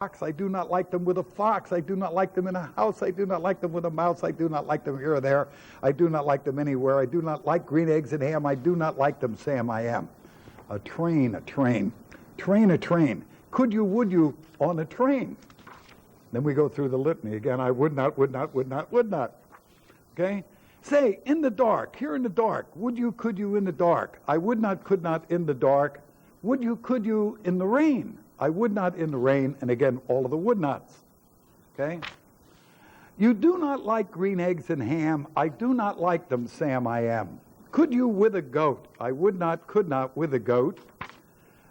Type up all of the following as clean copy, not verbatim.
fox. I do not like them with a fox. I do not like them in a house. I do not like them with a mouse. I do not like them here or there. I do not like them anywhere. I do not like green eggs and ham. I do not like them, Sam, I am. A train, a train. Train, a train. Could you, would you, on a train? Then we go through the litany again. I would not, would not, would not, would not. Okay? Say, in the dark, here in the dark. Would you, could you in the dark? I would not, could not in the dark. Would you, could you in the rain? I would not in the rain. And again, all of the would nots. Okay? You do not like green eggs and ham. I do not like them, Sam, I am. Could you with a goat? I would not, could not with a goat.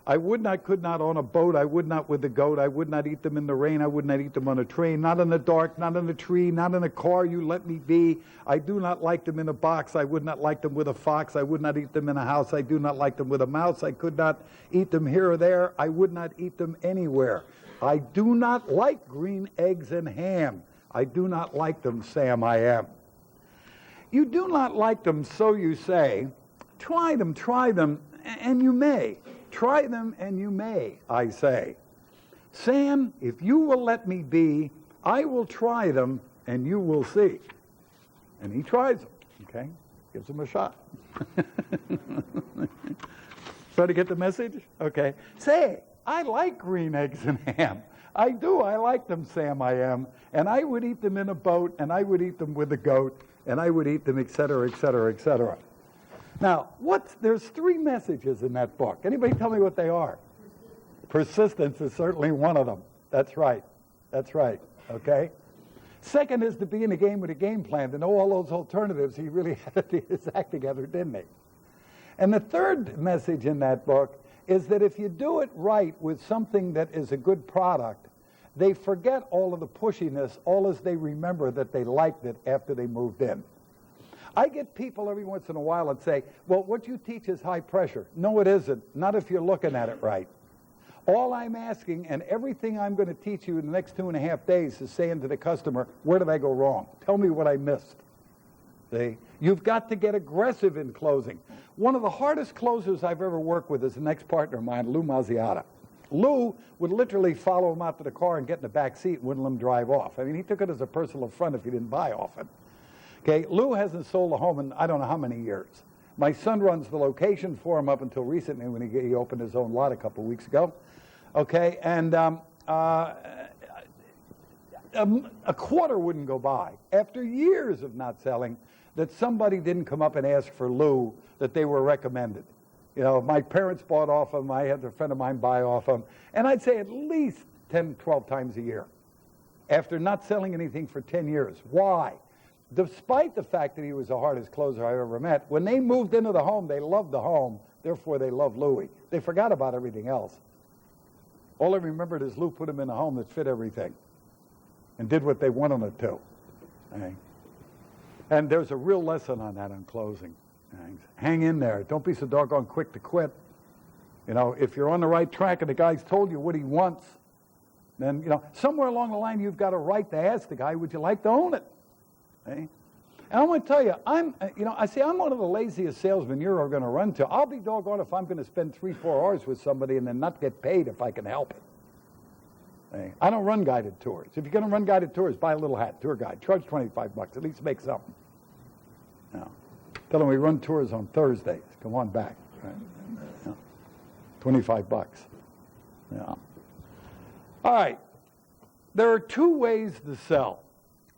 I would not, could not on a boat. I would not with the goat. I would not eat them in the rain. I would not eat them on a train. Not in the dark, not in a tree, not in a car. You let me be. I do not like them in a box. I would not like them with a fox. I would not eat them in a house. I do not like them with a mouse. I could not eat them here or there. I would not eat them anywhere. I do not like green eggs and ham. I do not like them, Sam, I am. You do not like them, so you say. Try them, and you may. Try them and you may, I say. Sam, if you will let me be, I will try them and you will see. And he tries them, okay? Gives them a shot. Try to get the message? Okay. Say, I like green eggs and ham. I do. I like them, Sam, I am. And I would eat them in a boat, and I would eat them with a goat, and I would eat them, et cetera, et cetera, et cetera. Now, there's 3 messages in that book. Anybody tell me what they are? Persistence is certainly one of them. That's right. That's right. Okay? Second is to be in a game with a game plan, to know all those alternatives. He really had his act together, didn't he? And the third message in that book is that if you do it right with something that is a good product, they forget all of the pushiness, all as they remember that they liked it after they moved in. I get people every once in a while that say, well, what you teach is high pressure. No, it isn't. Not if you're looking at it right. All I'm asking, and everything I'm going to teach you in the next 2.5 days, is saying to the customer, where did I go wrong? Tell me what I missed. See? You've got to get aggressive in closing. One of the hardest closers I've ever worked with is an ex-partner of mine, Lou Mazziata. Lou would literally follow him out to the car and get in the back seat and wouldn't let him drive off. I mean, he took it as a personal affront if he didn't buy often. Okay, Lou hasn't sold a home in I don't know how many years. My son runs the location for him up until recently when he opened his own lot a couple of weeks ago. Okay, and a quarter wouldn't go by after years of not selling that somebody didn't come up and ask for Lou that they were recommended. You know, my parents bought off him, I had a friend of mine buy off him, and I'd say at least 10, 12 times a year after not selling anything for 10 years. Why? Despite the fact that he was the hardest closer I ever met, when they moved into the home, they loved the home, therefore they loved Louie. They forgot about everything else. All they remembered is Lou put them in a home that fit everything and did what they wanted it to. Okay? And there's a real lesson on that on closing. Hang in there. Don't be so doggone quick to quit. You know, if you're on the right track and the guy's told you what he wants, then, you know, somewhere along the line you've got a right to ask the guy, would you like to own it? Okay? And I want to tell you, I'm one of the laziest salesmen you're ever going to run to. I'll be doggone if I'm going to spend 3-4 hours with somebody and then not get paid if I can help it. Okay? I don't run guided tours. If you're going to run guided tours, buy a little hat, tour guide, charge $25, at least make something. No. Tell them we run tours on Thursdays. Come on back. Right? Yeah. $25. Yeah. All right. There are 2 ways to sell.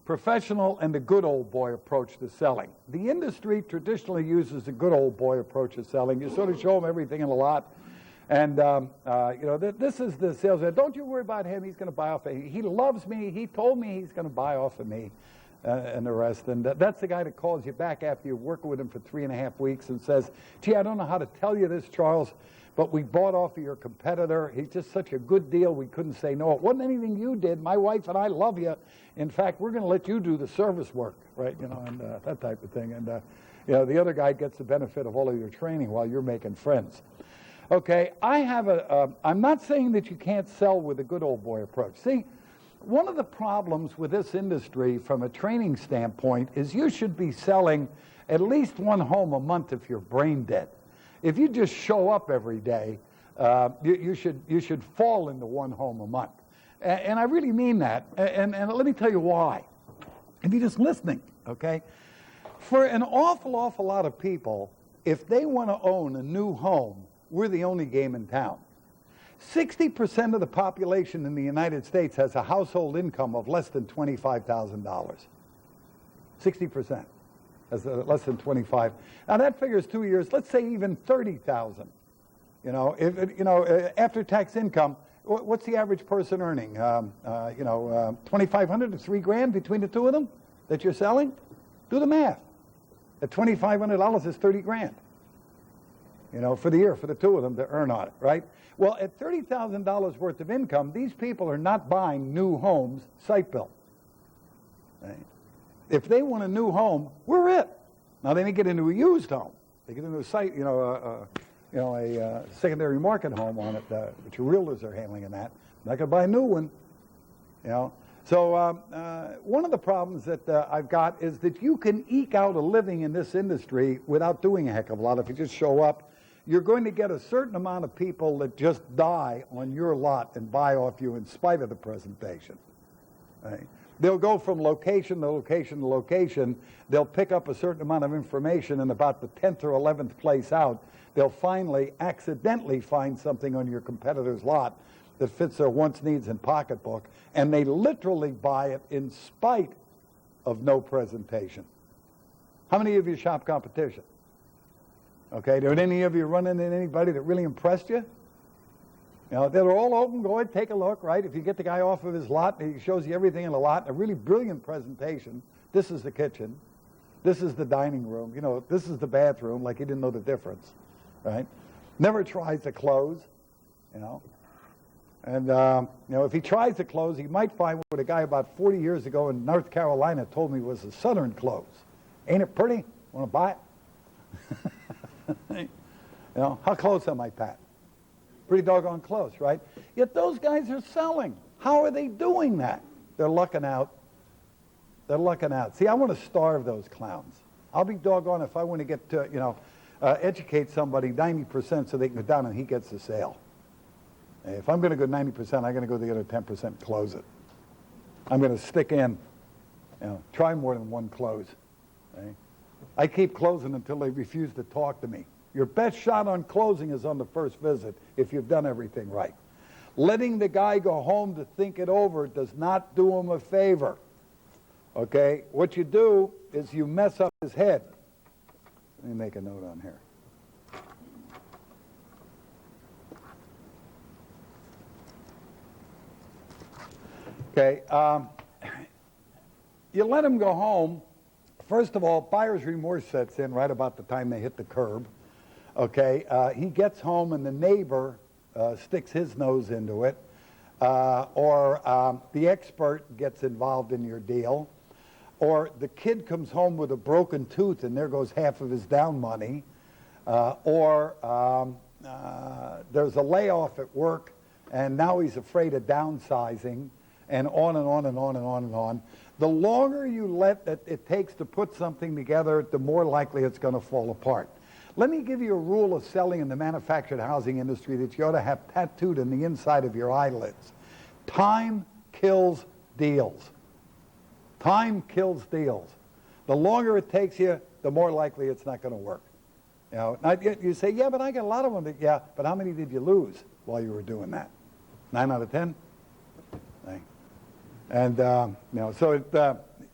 Professional and the good old boy approach to selling. The industry traditionally uses the good old boy approach of selling. You sort of show them everything in a lot. And, you know, this is the salesman. Don't you worry about him. He's going to buy off of me. He loves me. He told me he's going to buy off of me and the rest. And that's the guy that calls you back after you've worked with him for 3.5 weeks and says, gee, I don't know how to tell you this, Charles, but we bought off of your competitor. He's just such a good deal, we couldn't say no. It wasn't anything you did. My wife and I love you. In fact, we're going to let you do the service work, right? You know, and that type of thing. And, you know, the other guy gets the benefit of all of your training while you're making friends. Okay, I'm not saying that you can't sell with a good old boy approach. See, one of the problems with this industry from a training standpoint is you should be selling at least 1 home a month if you're brain dead. If you just show up every day, you should fall into 1 home a month. And I really mean that. And let me tell you why. If you're just listening, okay? For an awful lot of people, if they want to own a new home, we're the only game in town. 60% of the population in the United States has a household income of less than $25,000. 60% has less than 25. Now that figures 2 years. Let's say even 30,000. You know, after tax income, what's the average person earning? 2,500 to $3,000 between the two of them that you're selling. Do the math. At $2,500 is $30,000. You know, for the year, for the two of them to earn on it, right? Well, at $30,000 worth of income, these people are not buying new homes site built. Right? If they want a new home, we're it. Now they may get into a used home. They get into a site, a secondary market home on it, which your realtors are handling in that. Not going to buy a new one, you know. So one of the problems that I've got is that you can eke out a living in this industry without doing a heck of a lot if you just show up. You're going to get a certain amount of people that just die on your lot and buy off you in spite of the presentation. Right? They'll go from location to location to location. They'll pick up a certain amount of information, and about the 10th or 11th place out, they'll finally accidentally find something on your competitor's lot that fits their wants, needs, and pocketbook, and they literally buy it in spite of no presentation. How many of you shop competition? Okay, did any of you run into anybody that really impressed you? You know, they're all open, go ahead, take a look, right? If you get the guy off of his lot, he shows you everything in the lot, a really brilliant presentation. This is the kitchen. This is the dining room. You know, this is the bathroom, like he didn't know the difference, right? Never tries to close, you know. And, if he tries to close, he might find what a guy about 40 years ago in North Carolina told me was a southern close. Ain't it pretty? Want to buy it? You know, how close am I, Pat? Pretty doggone close, right? Yet those guys are selling. How are they doing that? They're lucking out. They're lucking out. See, I want to starve those clowns. I'll be doggone if I want to get to, educate somebody 90% so they can go down and he gets the sale. If I'm going to go 90%, I'm going to go the other 10%, close it. I'm going to stick in, try more than one close. Right? I keep closing until they refuse to talk to me. Your best shot on closing is on the first visit if you've done everything right. Letting the guy go home to think it over does not do him a favor. Okay? What you do is you mess up his head. Let me make a note on here. Okay, you let him go home. First of all, buyer's remorse sets in right about the time they hit the curb. Okay, he gets home and the neighbor sticks his nose into it, or the expert gets involved in your deal, or the kid comes home with a broken tooth and there goes half of his down money, or there's a layoff at work and now he's afraid of downsizing, and on and on and on and on and on. The longer you let it takes to put something together, the more likely it's going to fall apart. Let me give you a rule of selling in the manufactured housing industry that you ought to have tattooed in the inside of your eyelids. Time kills deals. Time kills deals. The longer it takes you, the more likely it's not going to work. Now, you say, yeah, but I got a lot of them. Yeah, but how many did you lose while you were doing that? 9 out of 10? And, so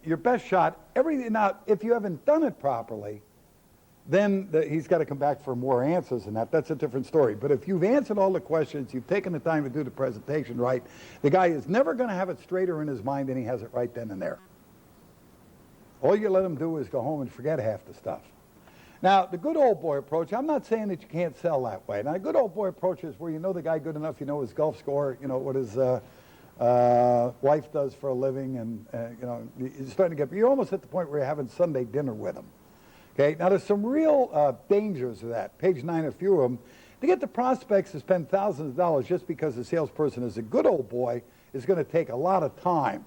your best shot, now, if you haven't done it properly, then he's got to come back for more answers than that. That's a different story. But if you've answered all the questions, you've taken the time to do the presentation right, the guy is never going to have it straighter in his mind than he has it right then and there. All you let him do is go home and forget half the stuff. Now, the good old boy approach, I'm not saying that you can't sell that way. Now, a good old boy approach is where you know the guy good enough, you know his golf score, you know what his wife does for a living, and you're starting to get, you're almost at the point where you're having Sunday dinner with him. Okay, now there's some real dangers of that. Page 9, a few of them. To get the prospects to spend thousands of dollars just because the salesperson is a good old boy is going to take a lot of time,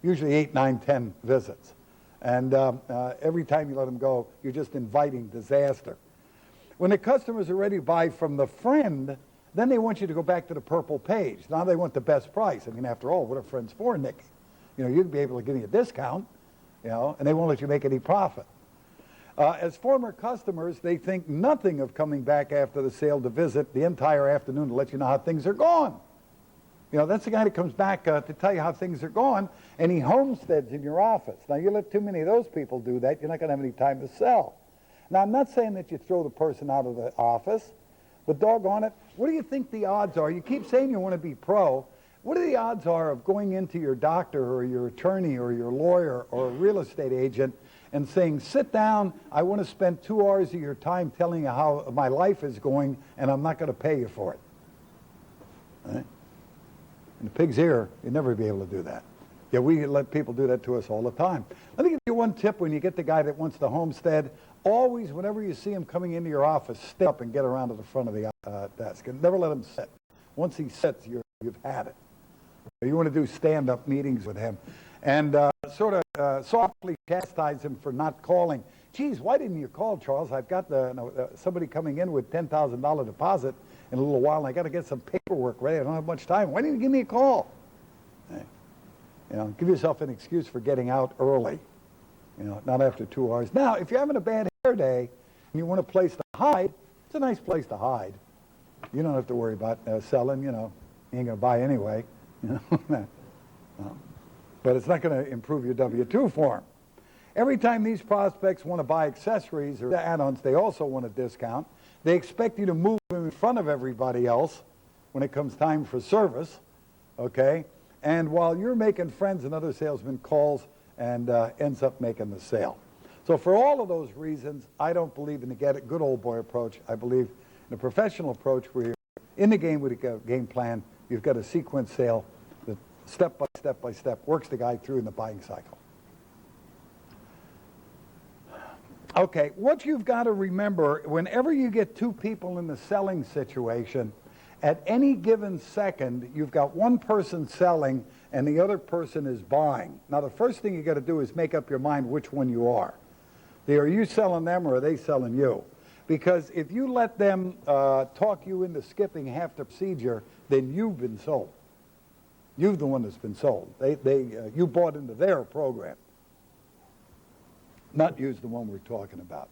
usually 8, 9, 10 visits. And every time you let them go, you're just inviting disaster. When the customers are ready to buy from the friend, Then they want you to go back to the purple page. Now they want the best price. I mean, after all, what are friends for, Nick? You know, you'd be able to give me a discount, you know, and they won't let you make any profit. As former customers, they think nothing of coming back after the sale to visit the entire afternoon to let you know how things are going. You know, that's the guy that comes back to tell you how things are going, and he homesteads in your office. Now, you let too many of those people do that, you're not going to have any time to sell. Now, I'm not saying that you throw the person out of the office, but doggone it, what do you think the odds are? You keep saying you want to be pro. What are the odds are of going into your doctor or your attorney or your lawyer or a real estate agent and saying, sit down, I want to spend 2 hours of your time telling you how my life is going, and I'm not going to pay you for it? Right? In the pig's ear, you'd never be able to do that. Yeah, we let people do that to us all the time. Let me give you one tip when you get the guy that wants to homestead. Always, whenever you see him coming into your office, step up and get around to the front of the desk. And never let him sit. Once he sits, you've had it. You want to do stand-up meetings with him. And sort of softly chastise him for not calling. Geez, why didn't you call, Charles? I've got somebody coming in with $10,000 deposit in a little while, and I got to get some paperwork ready. I don't have much time. Why didn't you give me a call? Hey, you know, give yourself an excuse for getting out early. You know, not after 2 hours. Now, if you're having a bad hair day and you want a place to hide, it's a nice place to hide. You don't have to worry about selling. You know, you ain't gonna buy anyway. You know, but it's not going to improve your W-2 form. Every time these prospects want to buy accessories or add-ons, they also want a discount. They expect you to move them in front of everybody else when it comes time for service, okay? And while you're making friends, another salesman calls and ends up making the sale. So for all of those reasons, I don't believe in the good old boy approach. I believe in a professional approach where you're in the game with a game plan. You've got a sequence sale that step by step works the guy through in the buying cycle. Okay, what you've got to remember, whenever you get two people in the selling situation, at any given second, you've got one person selling and the other person is buying. Now, the first thing you got to do is make up your mind which one you are. Are you selling them or are they selling you? Because if you let them talk you into skipping half the procedure, then you've been sold. You're the one that's been sold. You bought into their program, not use the one we're talking about.